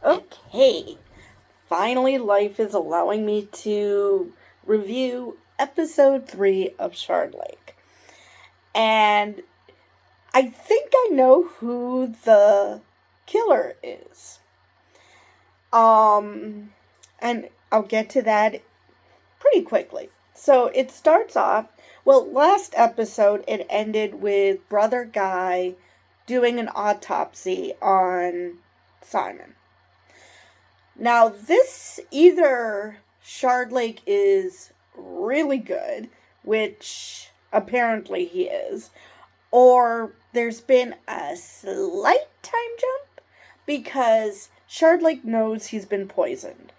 Okay, finally, life is allowing me to review episode 3 of Shardlake. And I think I know who the killer is. And I'll get to that pretty quickly. So it starts off, well, last episode it ended with Brother Guy doing an autopsy on Simon. Now, this either Shardlake is really good, which apparently he is, or there's been a slight time jump because Shardlake knows he's been poisoned.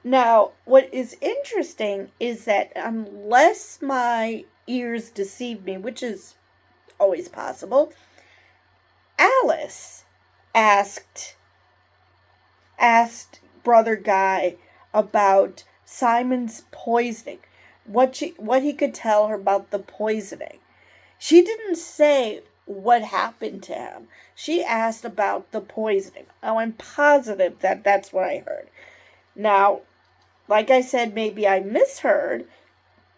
Now, what is interesting is that unless my ears deceive me, which is always possible, Alice asked Brother Guy about Simon's poisoning, what he could tell her about the poisoning. She didn't say what happened to him. She asked about the poisoning. Oh, I'm positive that that's what I heard. Now, like I said, maybe I misheard,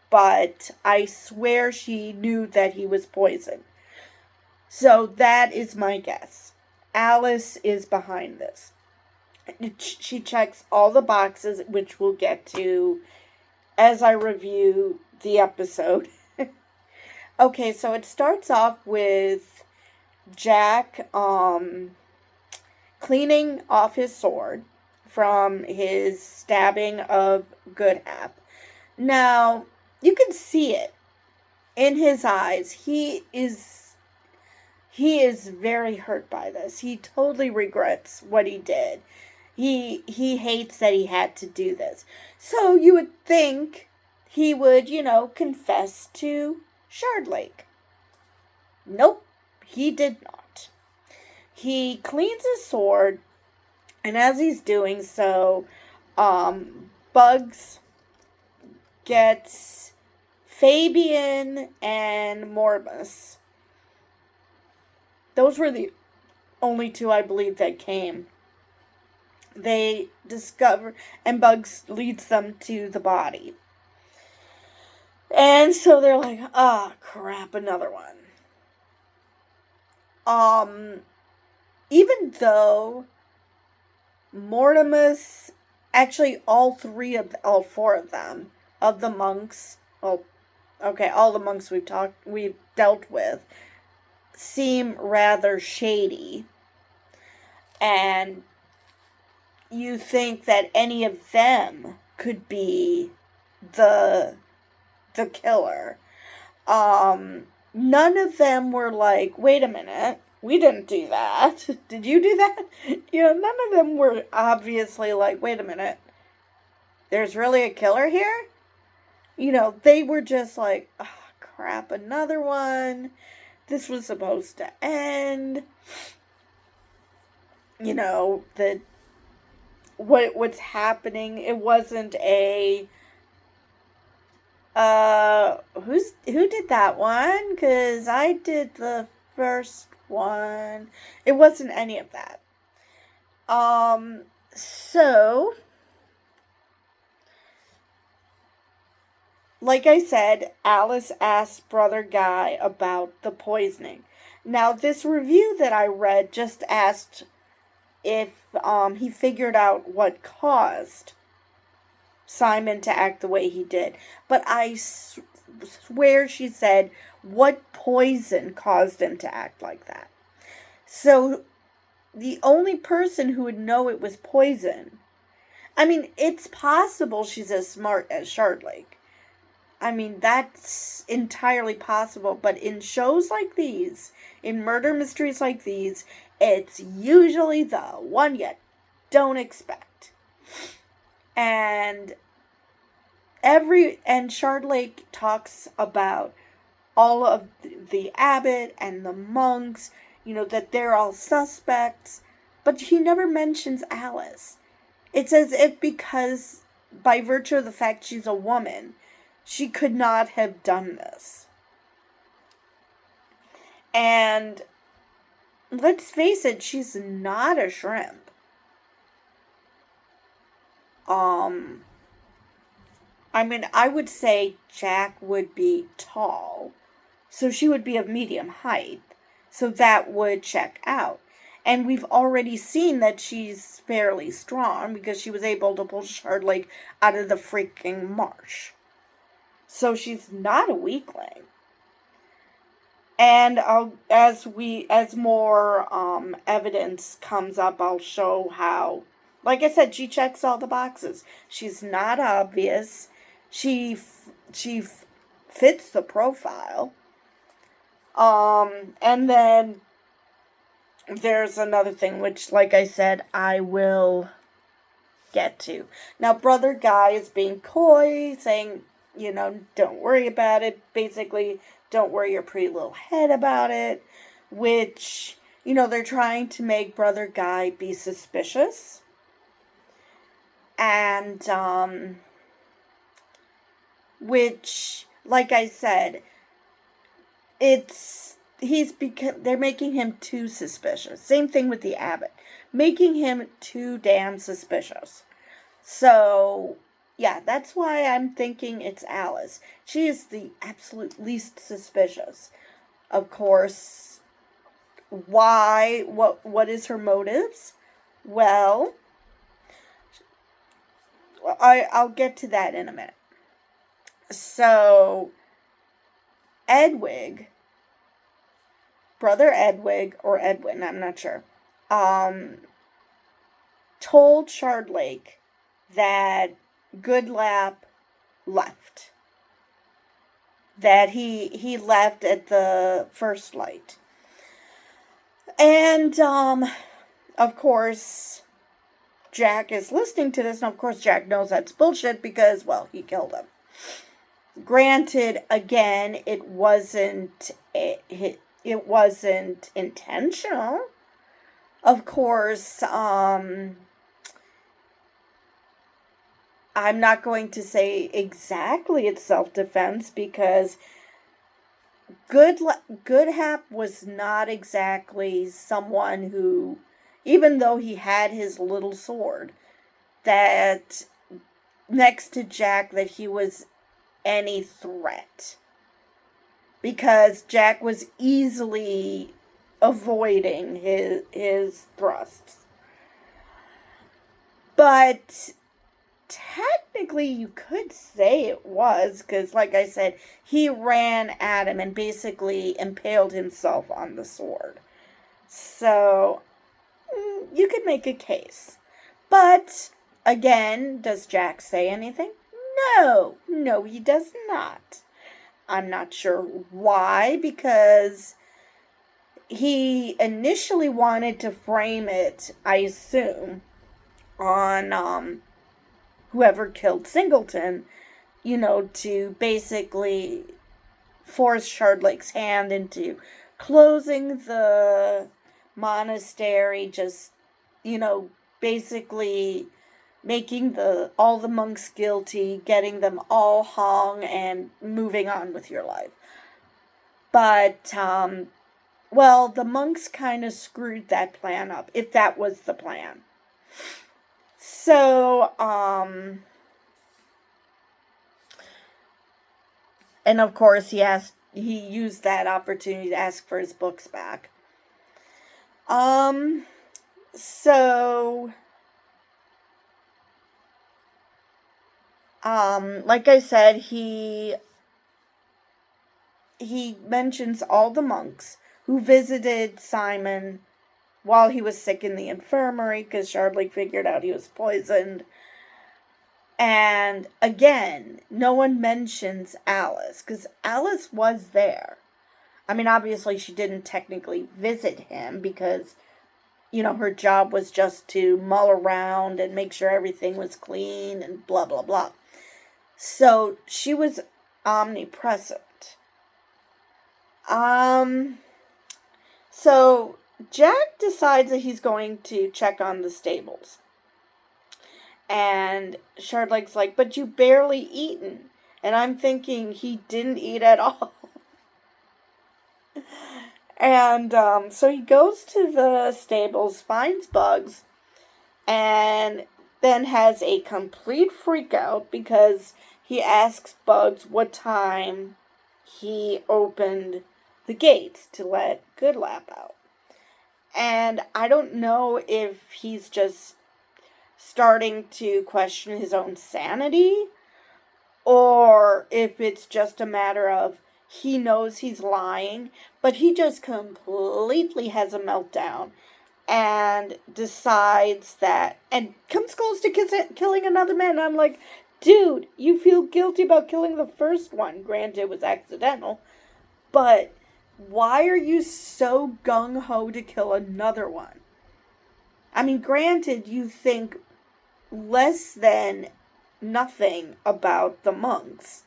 but I swear she knew that he was poisoned. So that is my guess. Alice is behind this. She checks all the boxes, which we'll get to as I review the episode. Okay, so it starts off with Jack cleaning off his sword from his stabbing of Goodhap. Now, you can see it in his eyes. He is very hurt by this. He totally regrets what he did. He hates that he had to do this. So you would think he would, confess to Shardlake. Nope, he did not. He cleans his sword, and as he's doing so, Bugs gets Fabian and Morbus. Those were the only two I believe that came. They discover, and Bugs leads them to the body. And so they're like, crap, another one. Even though Mortimus, actually all four of them, of the monks, all the monks we've dealt with, seem rather shady. And you think that any of them could be the killer. None of them were like, wait a minute, we didn't do that. Did you do that? None of them were obviously like, wait a minute, there's really a killer here? They were just like, oh, crap, another one. This was supposed to end. That what's happening, it wasn't a who did that one? Because I did the first one. It wasn't any of that. So, like I said, Alice asked Brother Guy about the poisoning. Now, this review that I read just asked if he figured out what caused Simon to act the way he did. But I swear she said, what poison caused him to act like that? So, the only person who would know it was poison, I mean, it's possible she's as smart as Shardlake. I mean, that's entirely possible. But in shows like these, in murder mysteries like these, it's usually the one you don't expect. And Shardlake talks about all of the abbot and the monks, that they're all suspects, but he never mentions Alice. It's as if because, by virtue of the fact she's a woman, she could not have done this. And let's face it, she's not a shrimp. Um, I mean, I would say Jack would be tall, so she would be of medium height, so that would check out. And we've already seen that she's fairly strong because she was able to pull Shardlake out of the freaking marsh. So she's not a weakling. And as more evidence comes up, I'll show how. Like I said, she checks all the boxes. She's not obvious. She fits the profile. And then there's another thing, which, like I said, I will get to. Now, Brother Guy is being coy, saying, don't worry about it. Basically, don't worry your pretty little head about it. Which, they're trying to make Brother Guy be suspicious. And, which, like I said, they're making him too suspicious. Same thing with the abbot. Making him too damn suspicious. So, yeah, that's why I'm thinking it's Alice. She is the absolute least suspicious. Of course, why? What is her motives? Well, I'll get to that in a minute. So, Edwig, Brother Edwig, or Edwin, I'm not sure, told Shardlake that Goodlap left. That he left at the first light. And, of course, Jack is listening to this, and of course Jack knows that's bullshit because, well, he killed him. Granted, again, it wasn't intentional. Of course, I'm not going to say exactly it's self-defense because Goodhap was not exactly someone who, even though he had his little sword, that next to Jack, that he was any threat. Because Jack was easily avoiding his thrusts. But technically you could say it was, because like I said, he ran at him and basically impaled himself on the sword. So, you could make a case. But, again, does Jack say anything? No, he does not. I'm not sure why, because he initially wanted to frame it, I assume, on whoever killed Singleton, to basically force Shardlake's hand into closing the monastery, just, basically making all the monks guilty, getting them all hung, and moving on with your life. But, well, the monks kind of screwed that plan up, if that was the plan. So, and of course he used that opportunity to ask for his books back. So, like I said, he mentions all the monks who visited Simon while he was sick in the infirmary, because Shardlake figured out he was poisoned. And again, no one mentions Alice, because Alice was there. I mean, obviously she didn't technically visit him, because, her job was just to mull around and make sure everything was clean and blah, blah, blah. So, she was omnipresent. So, Jack decides that he's going to check on the stables. And Shardlake's like, but you barely eaten. And I'm thinking he didn't eat at all. And so he goes to the stables, finds Bugs, and then has a complete freak out because he asks Bugs what time he opened the gates to let Goodlap out. And I don't know if he's just starting to question his own sanity, or if it's just a matter of he knows he's lying, but he just completely has a meltdown and decides that, and comes close to killing another man. And I'm like, dude, you feel guilty about killing the first one. Granted, it was accidental, but why are you so gung-ho to kill another one? I mean, granted, you think less than nothing about the monks.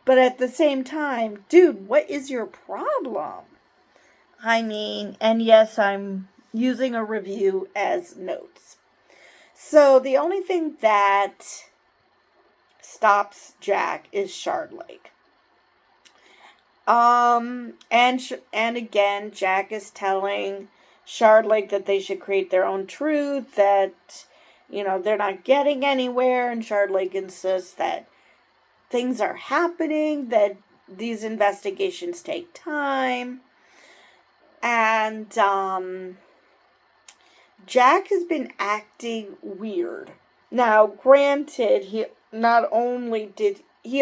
But at the same time, dude, what is your problem? I mean, and yes, I'm using a review as notes. So the only thing that stops Jack is Shardlake. And again, Jack is telling Shardlake that they should create their own truth, that, they're not getting anywhere, and Shardlake insists that things are happening, that these investigations take time, and, Jack has been acting weird. Now, granted, he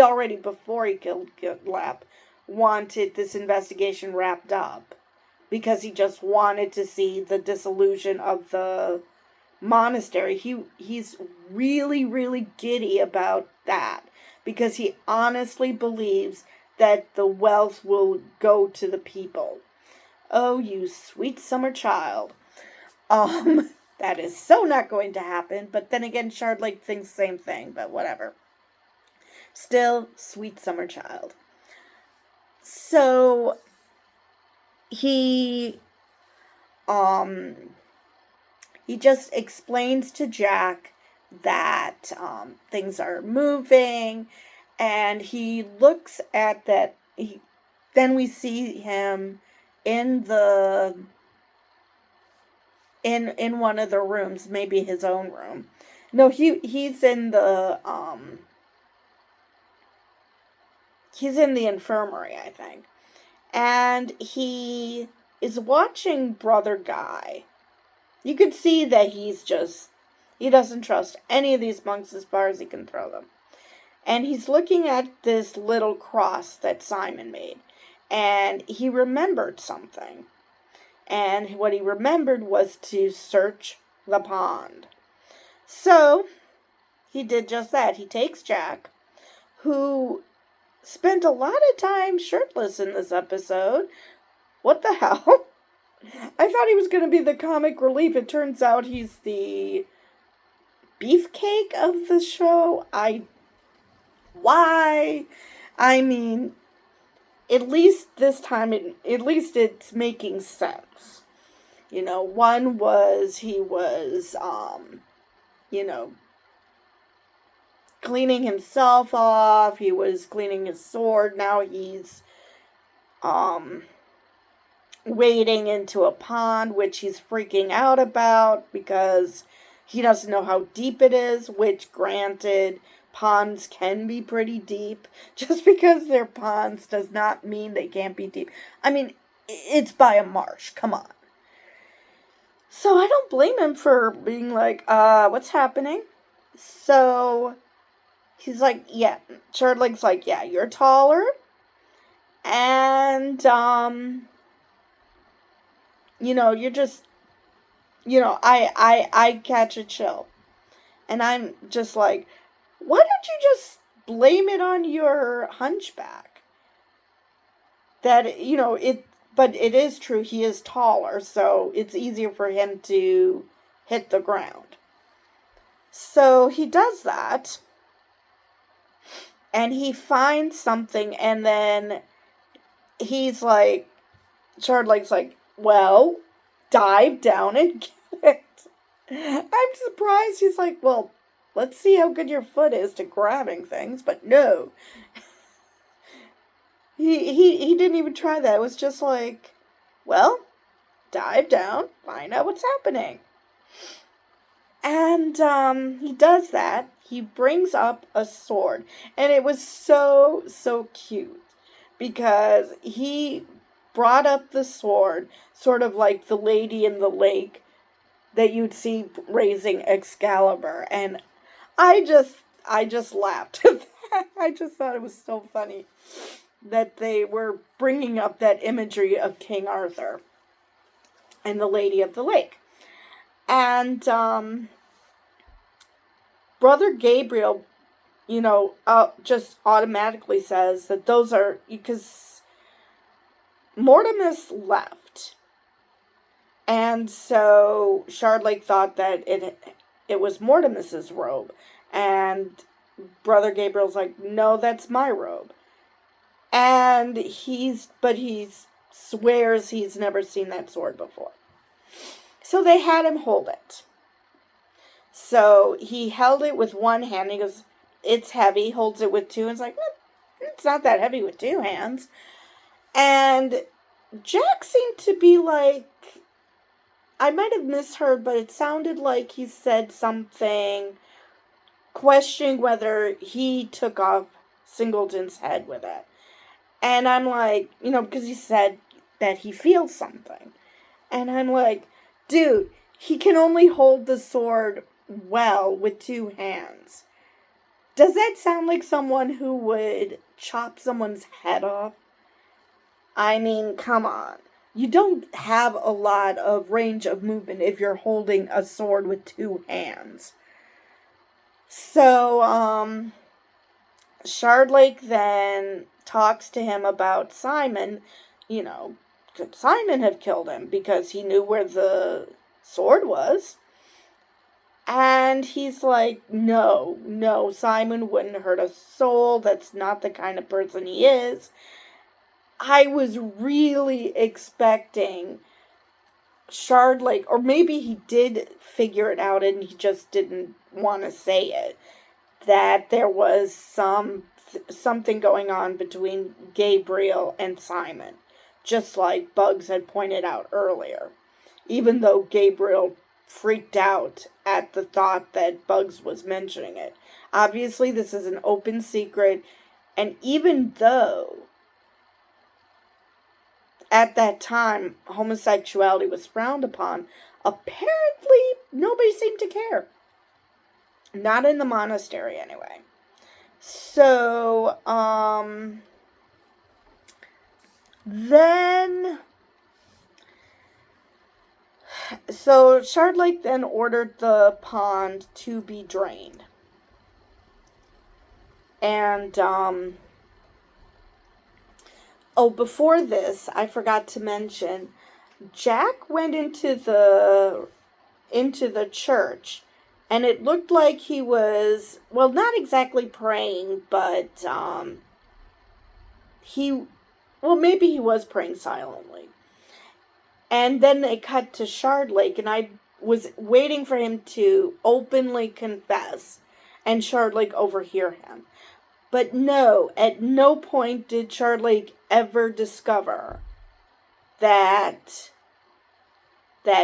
already, before he killed Goodlap, wanted this investigation wrapped up because he just wanted to see the dissolution of the monastery. He's really, really giddy about that because he honestly believes that the wealth will go to the people. Oh, you sweet summer child. That is so not going to happen, but then again, Shardlake thinks the same thing, but whatever. Still, sweet summer child. So, he just explains to Jack that, things are moving, and he looks at that, then we see him in in one of the rooms, maybe his own room. No, he's in the infirmary, I think. And he is watching Brother Guy. You could see that he doesn't trust any of these monks as far as he can throw them. And he's looking at this little cross that Simon made. And he remembered something. And what he remembered was to search the pond. So, he did just that. He takes Jack, who spent a lot of time shirtless in this episode. What the hell? I thought he was going to be the comic relief. It turns out he's the beefcake of the show. Why? I mean, at least this time, at least it's making sense. One was, he was, cleaning himself off. He was cleaning his sword. Now he's, wading into a pond, which he's freaking out about because he doesn't know how deep it is, which, granted, ponds can be pretty deep. Just because they're ponds does not mean they can't be deep. I mean, it's by a marsh. Come on. So I don't blame him for being like, what's happening? So he's like, yeah. Shardlake's like, yeah, you're taller. And, you're just, I catch a chill. And I'm just like, why don't you just blame it on your hunchback? That, but it is true, he is taller, so it's easier for him to hit the ground. So he does that, and he finds something, and then he's like, Shardlake's like, well, dive down and get it. I'm surprised he's like, well, let's see how good your foot is to grabbing things, but no. He didn't even try that. It was just like, well, dive down, find out what's happening. And And he does that. He brings up a sword. And it was so, so cute. Because he brought up the sword, sort of like the lady in the lake that you'd see raising Excalibur. And I just laughed at that. I just thought it was so funny that they were bringing up that imagery of King Arthur and the Lady of the Lake. And Brother Gabriel, just automatically says that those are, because Mortimus left. And so Shardlake thought that it was Mortimus's robe. And Brother Gabriel's like, no, that's my robe. And he swears he's never seen that sword before. So they had him hold it. So he held it with one hand. He goes, it's heavy. Holds it with two. And it's like, it's not that heavy with two hands. And Jack seemed to be like, I might have misheard, but it sounded like he said something questioning whether he took off Singleton's head with it. And I'm like, because he said that he feels something. And I'm like, dude, he can only hold the sword well with two hands. Does that sound like someone who would chop someone's head off? I mean, come on. You don't have a lot of range of movement if you're holding a sword with two hands. So, Shardlake then talks to him about Simon. Could Simon have killed him because he knew where the sword was? And he's like, no, Simon wouldn't hurt a soul. That's not the kind of person he is. I was really expecting Shardlake, or maybe he did figure it out and he just didn't want to say it, that there was something going on between Gabriel and Simon, just like Bugs had pointed out earlier, even though Gabriel freaked out at the thought that Bugs was mentioning it. Obviously, this is an open secret, and even though at that time homosexuality was frowned upon, apparently nobody seemed to care. Not in the monastery, anyway. So, So Shardlake then ordered the pond to be drained. And, before this, I forgot to mention, Jack went into the church, and it looked like he was, well, not exactly praying, but, maybe he was praying silently. And then they cut to Shardlake, and I was waiting for him to openly confess, and Shardlake overhear him. But no, at no point did Shardlake ever discover that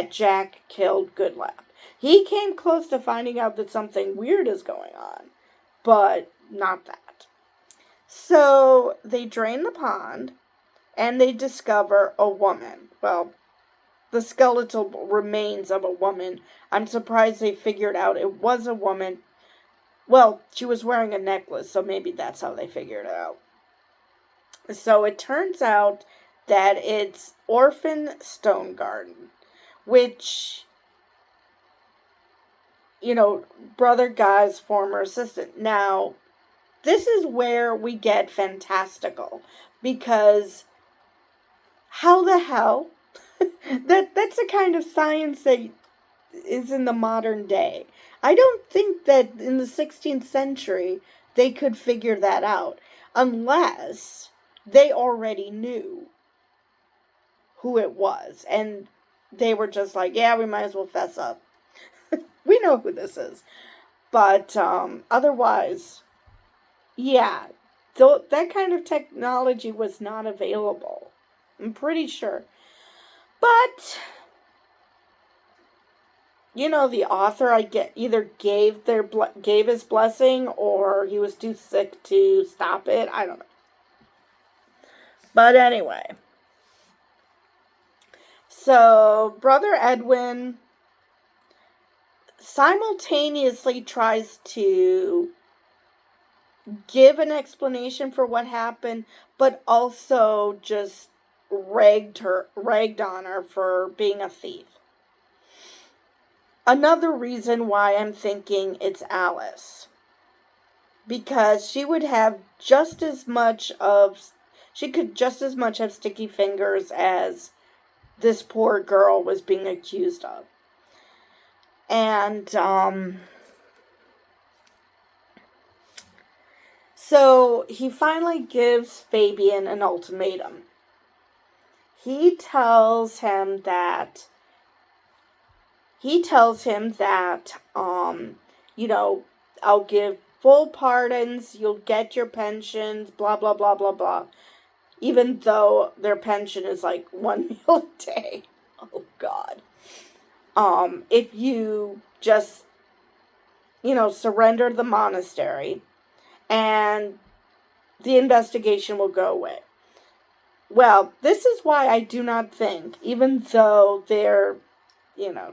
Jack killed Goodlap. He came close to finding out that something weird is going on, but not that. So they drain the pond, and they discover a woman. Well, the skeletal remains of a woman. I'm surprised they figured out it was a woman. Well, she was wearing a necklace, so maybe that's how they figured it out. So it turns out that it's Orphan Stonegarden, which, Brother Guy's former assistant. Now, this is where we get fantastical, because how the hell? That's the kind of science that is in the modern day. I don't think that in the 16th century they could figure that out, unless they already knew who it was, and they were just like, yeah, we might as well fess up. We know who this is. But otherwise, yeah, that kind of technology was not available. I'm pretty sure. But the author, I get, either gave his blessing or he was too sick to stop it. I don't know. But anyway, so Brother Edwin simultaneously tries to give an explanation for what happened, but also just ragged on her for being a thief. Another reason why I'm thinking it's Alice, because she could just as much have sticky fingers as this poor girl was being accused of. And so he finally gives Fabian an ultimatum. He tells him that I'll give full pardons, you'll get your pensions, blah blah blah blah blah, even though their pension is like 1 meal a day. Oh God. If you just surrender the monastery, and the investigation will go away. Well, this is why I do not think, even though they're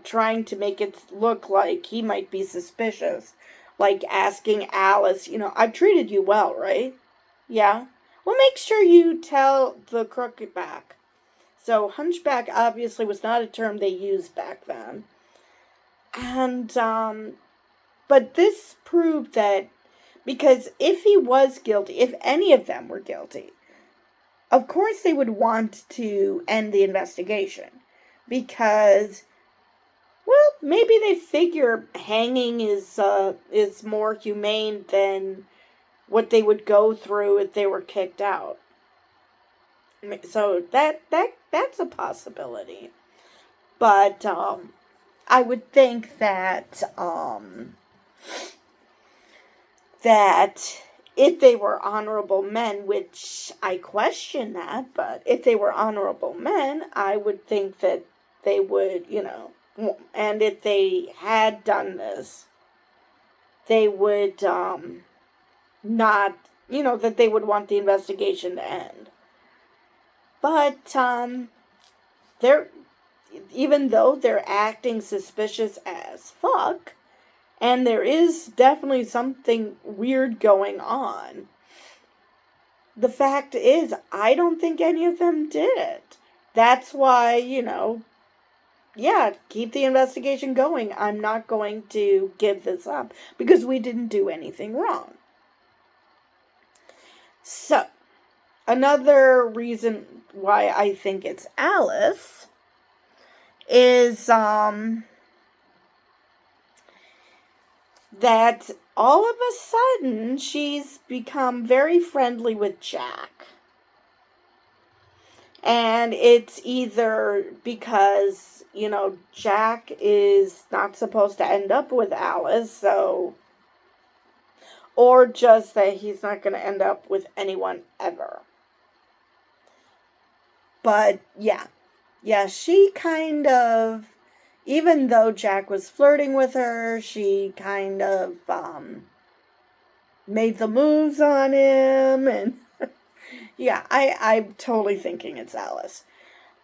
trying to make it look like he might be suspicious, like asking Alice, I've treated you well, right? Yeah? Well, make sure you tell the crookback. So, hunchback obviously was not a term they used back then. And, but this proved that, because if he was guilty, if any of them were guilty, of course they would want to end the investigation. Because, well, maybe they figure hanging is more humane than what they would go through if they were kicked out. So that's a possibility. But I would think that if they were honorable men, which I question that, but if they were honorable men, I would think that they would, and if they had done this, they would not, that they would want the investigation to end. But even though they're acting suspicious as fuck, and there is definitely something weird going on, the fact is, I don't think any of them did it. That's why, keep the investigation going. I'm not going to give this up because we didn't do anything wrong. So, another reason why I think it's Alice is that all of a sudden she's become very friendly with Jack. And it's either because, Jack is not supposed to end up with Alice, or just that he's not going to end up with anyone ever. But, yeah, she kind of, even though Jack was flirting with her, she kind of made the moves on him, and yeah, I'm totally thinking it's Alice.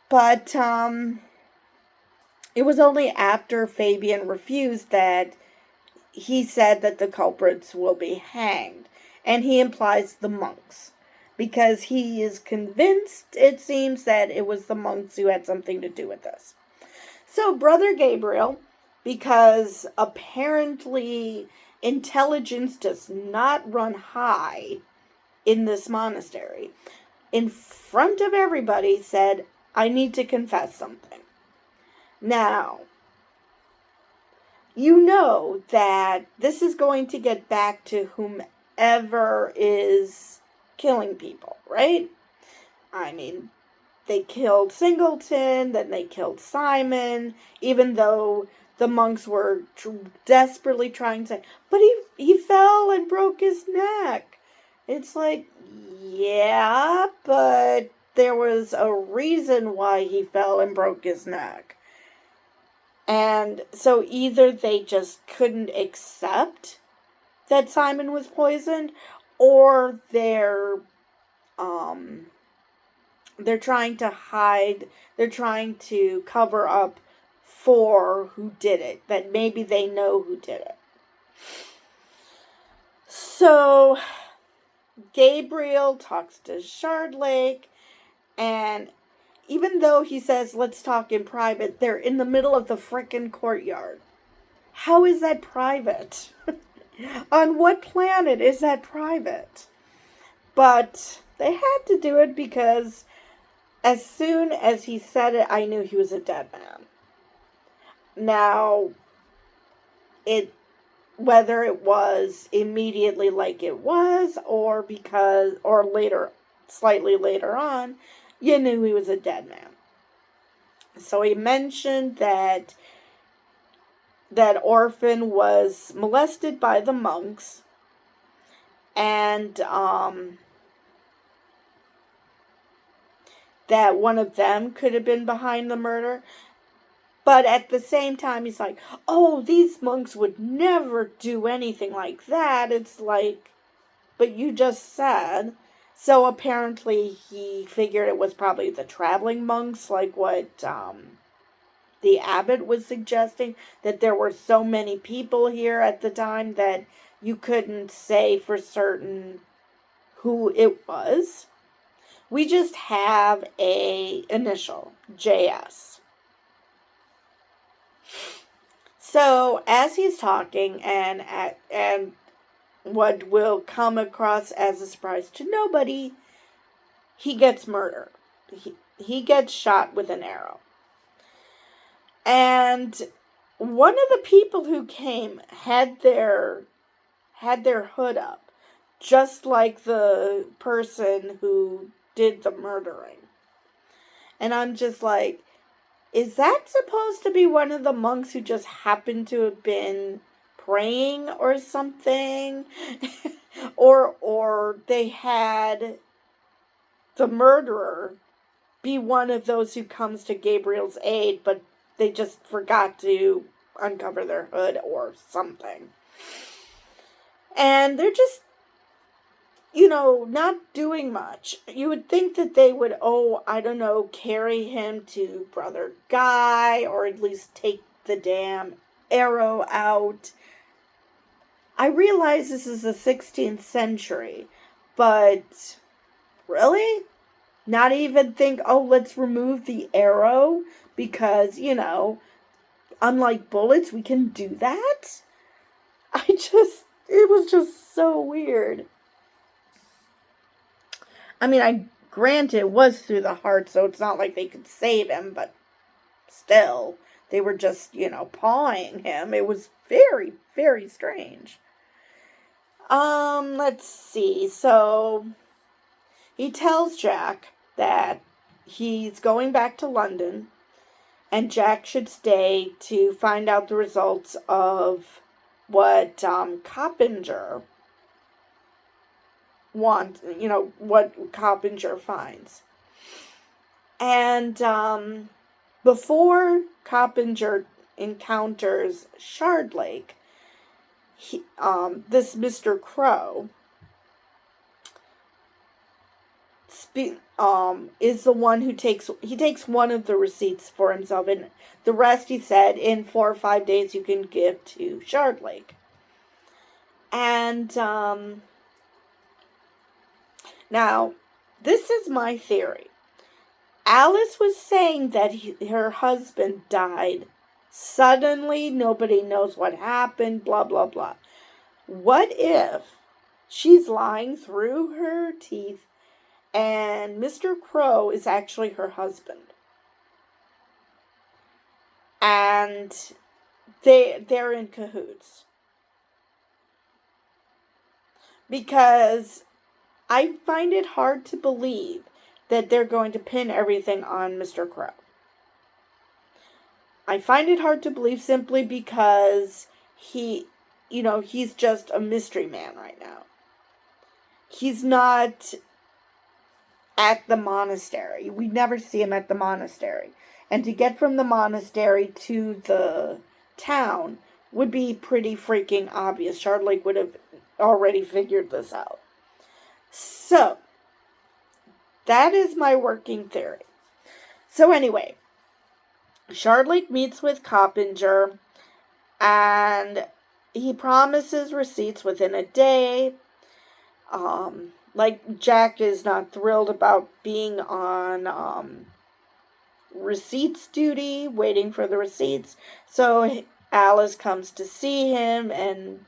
But it was only after Fabian refused that he said that the culprits will be hanged, and he implies the monks, because he is convinced, it seems, that it was the monks who had something to do with this. So Brother Gabriel, because apparently intelligence does not run high in this monastery, in front of everybody said, I need to confess something. Now, you know that this is going to get back to whomever is killing people, right? I mean, they killed Singleton, then they killed Simon, even though the monks were desperately trying to say, but he fell and broke his neck. It's like, yeah, but there was a reason why he fell and broke his neck. And so either they just couldn't accept that Simon was poisoned, or they're trying to hide, they're trying to cover up for who did it, that maybe they know who did it. So Gabriel talks to Shardlake, and even though he says, let's talk in private, they're in the middle of the frickin' courtyard. How is that private? On what planet is that private? But they had to do it because as soon as he said it, I knew he was a dead man. Now, whether it was immediately like it was, or later, slightly later on, you knew he was a dead man. So he mentioned that orphan was molested by the monks, and that one of them could have been behind the murder. But at the same time, he's like, oh, these monks would never do anything like that. It's like, but you just said. So apparently he figured it was probably the traveling monks, like what the abbot was suggesting, that there were so many people here at the time that you couldn't say for certain who it was. We just have a initial, JS. So as he's talking, and what will come across as a surprise to nobody, he gets murdered. He gets shot with an arrow. And one of the people who came had their hood up, just like the person who did the murdering. And I'm just like, is that supposed to be one of the monks who just happened to have been praying or something? or they had the murderer be one of those who comes to Gabriel's aid, but they just forgot to uncover their hood or something. And they're just, not doing much. You would think that they would, carry him to Brother Guy, or at least take the damn arrow out. I realize this is the 16th century, but really? Not even think, let's remove the arrow because, unlike bullets, we can do that? It was just so weird. I mean, granted, it was through the heart, so it's not like they could save him, but still, they were just, pawing him. It was very, very strange. Let's see. So, he tells Jack that he's going back to London, and Jack should stay to find out the results of what Coppinger what Coppinger finds. And before Coppinger encounters Shardlake, this Mr. Crow is the one who takes one of the receipts for himself, and the rest, he said, in 4 or 5 days you can give to Shardlake. And now, this is my theory. Alice was saying that her husband died suddenly, nobody knows what happened, blah, blah, blah. What if she's lying through her teeth and Mr. Crow is actually her husband? And they're in cahoots. Because I find it hard to believe that they're going to pin everything on Mr. Crow. I find it hard to believe simply because he's just a mystery man right now. He's not at the monastery. We never see him at the monastery. And to get from the monastery to the town would be pretty freaking obvious. Shardlake would have already figured this out. So, that is my working theory. So anyway, Shardlake meets with Coppinger, and he promises receipts within a day. Like, Jack is not thrilled about being on receipts duty, waiting for the receipts. So Alice comes to see him, and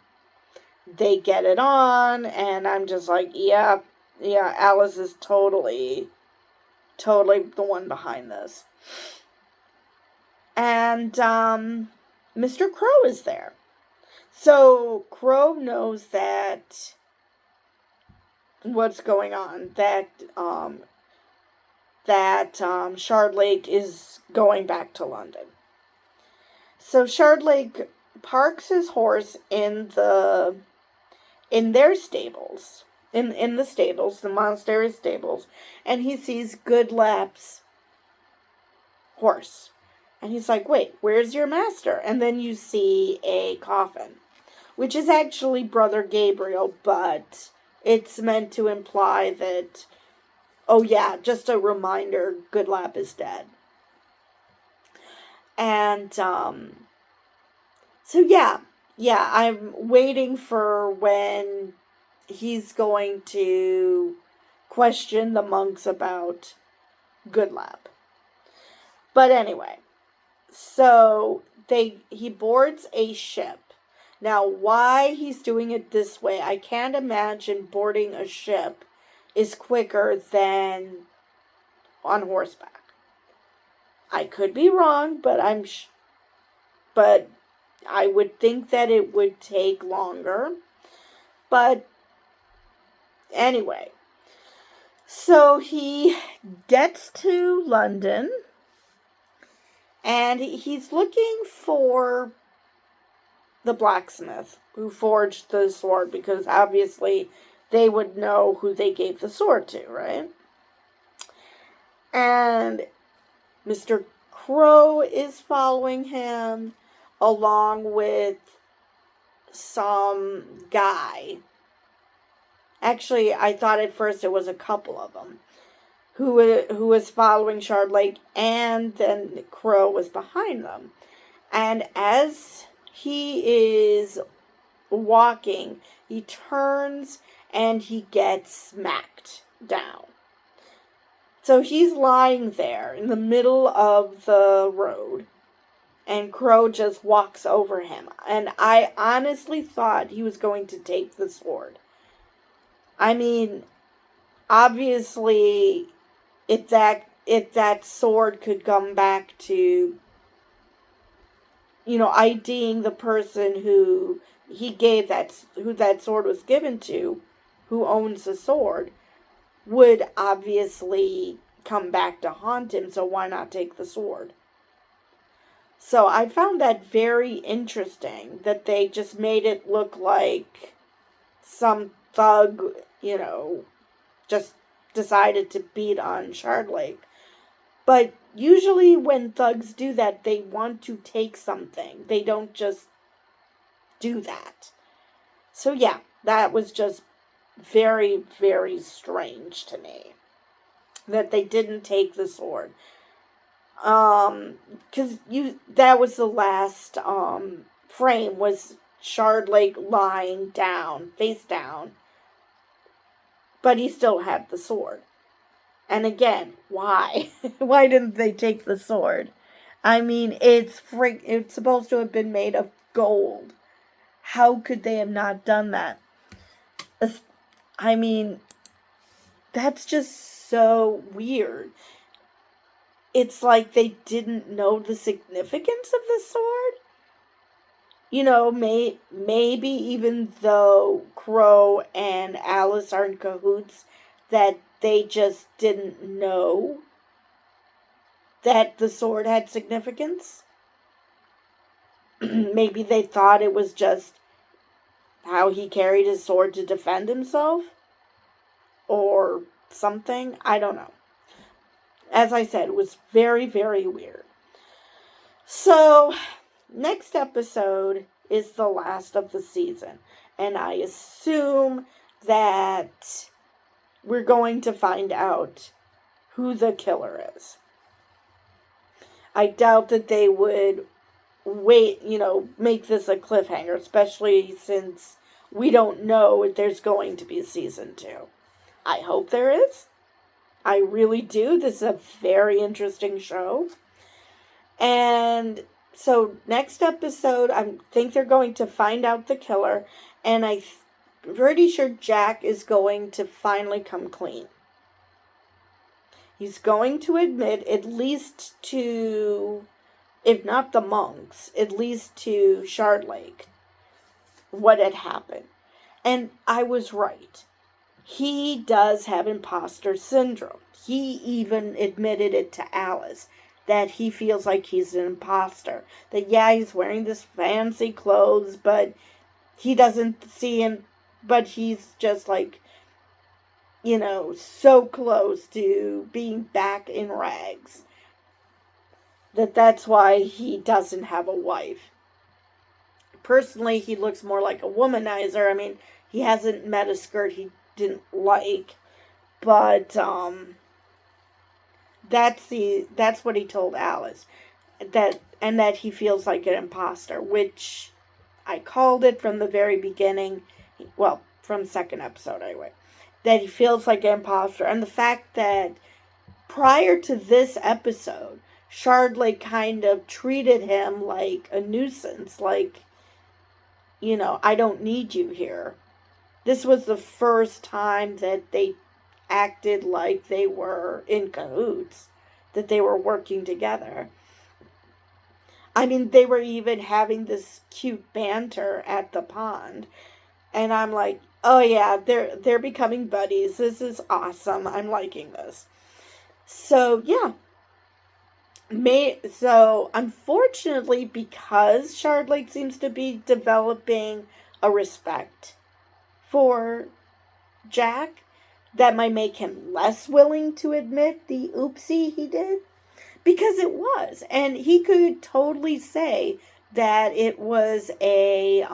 they get it on, and I'm just like, yeah, Alice is totally the one behind this. And Mr. Crow is there. So Crow knows that what's going on, that Shardlake is going back to London. So Shardlake parks his horse in their stables, in the stables, the monastery stables, and he sees Goodlap's horse. And he's like, wait, where's your master? And then you see a coffin, which is actually Brother Gabriel, but it's meant to imply that, oh yeah, just a reminder, Goodlap is dead. And, so yeah, I'm waiting for when he's going to question the monks about Goodlap. But anyway, so he boards a ship. Now, why he's doing it this way, I can't imagine boarding a ship is quicker than on horseback. I could be wrong, but but I would think that it would take longer. But anyway, so he gets to London, and he's looking for the blacksmith who forged the sword, because obviously they would know who they gave the sword to, right? And Mr. Crow is following him, along with some guy. Actually, I thought at first it was a couple of them who was following Shardlake, and then Crow was behind them. And as he is walking, he turns and he gets smacked down. So he's lying there in the middle of the road, and Crow just walks over him. And I honestly thought he was going to take the sword. I mean, obviously, if that sword could come back to, IDing the person who that sword was given to, who owns the sword, would obviously come back to haunt him, so why not take the sword? So I found that very interesting, that they just made it look like some thug, just decided to beat on Shardlake. But usually when thugs do that, they want to take something. They don't just do that. So yeah, that was just very, very strange to me, that they didn't take the sword. Because that was the last frame, was Shardlake lying down, face down, but he still had the sword. And again, why? Why didn't they take the sword? I mean, it's supposed to have been made of gold. How could they have not done that? I mean, that's just so weird. It's like they didn't know the significance of the sword. Maybe even though Crow and Alice are in cahoots, that they just didn't know that the sword had significance. Maybe they thought it was just how he carried his sword to defend himself, or something. I don't know. As I said, it was very, very weird. So, next episode is the last of the season. And I assume that we're going to find out who the killer is. I doubt that they would make this a cliffhanger, especially since we don't know if there's going to be a season 2. I hope there is. I really do. This is a very interesting show. And so next episode, I think they're going to find out the killer, and I'm pretty sure Jack is going to finally come clean. He's going to admit, at least to, if not the monks, at least to Shardlake, what had happened. And I was right. He does have imposter syndrome. He even admitted it to Alice, that he feels like he's an imposter. That, yeah, he's wearing this fancy clothes, but he doesn't see him, but he's just like, so close to being back in rags. That's why he doesn't have a wife. Personally, he looks more like a womanizer. I mean, he hasn't met a skirt he didn't like, but that's what he told Alice, that he feels like an imposter, which I called it from the very beginning. Well, from second episode anyway, that he feels like an imposter, and the fact that prior to this episode, Shardlake kind of treated him like a nuisance, like, I don't need you here. This was the first time that they acted like they were in cahoots, that they were working together. I mean, they were even having this cute banter at the pond, and I'm like, oh yeah, they're becoming buddies. This is awesome. I'm liking this. So yeah. So unfortunately, because Shardlake seems to be developing a respect for Jack, that might make him less willing to admit the oopsie he did. Because it was. And he could totally say that it was a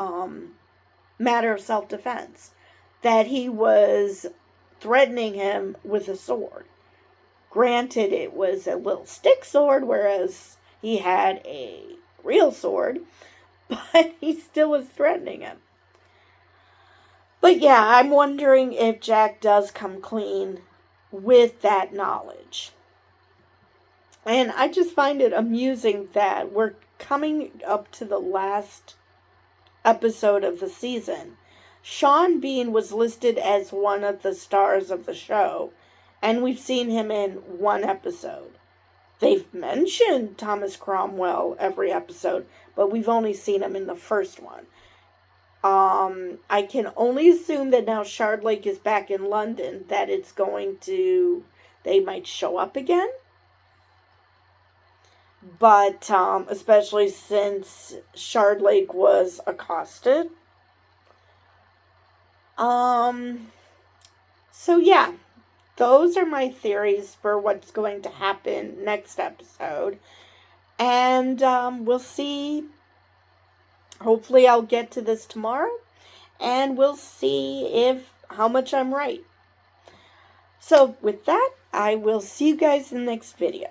matter of self-defense. That he was threatening him with a sword. Granted, it was a little stick sword, whereas he had a real sword. But he still was threatening him. But yeah, I'm wondering if Jack does come clean with that knowledge. And I just find it amusing that we're coming up to the last episode of the season. Sean Bean was listed as one of the stars of the show, and we've seen him in one episode. They've mentioned Thomas Cromwell every episode, but we've only seen him in the first one. I can only assume that now Shardlake is back in London, that they might show up again. But, especially since Shardlake was accosted. So yeah, those are my theories for what's going to happen next episode. And, we'll see. Hopefully I'll get to this tomorrow, and we'll see how much I'm right. So with that, I will see you guys in the next video.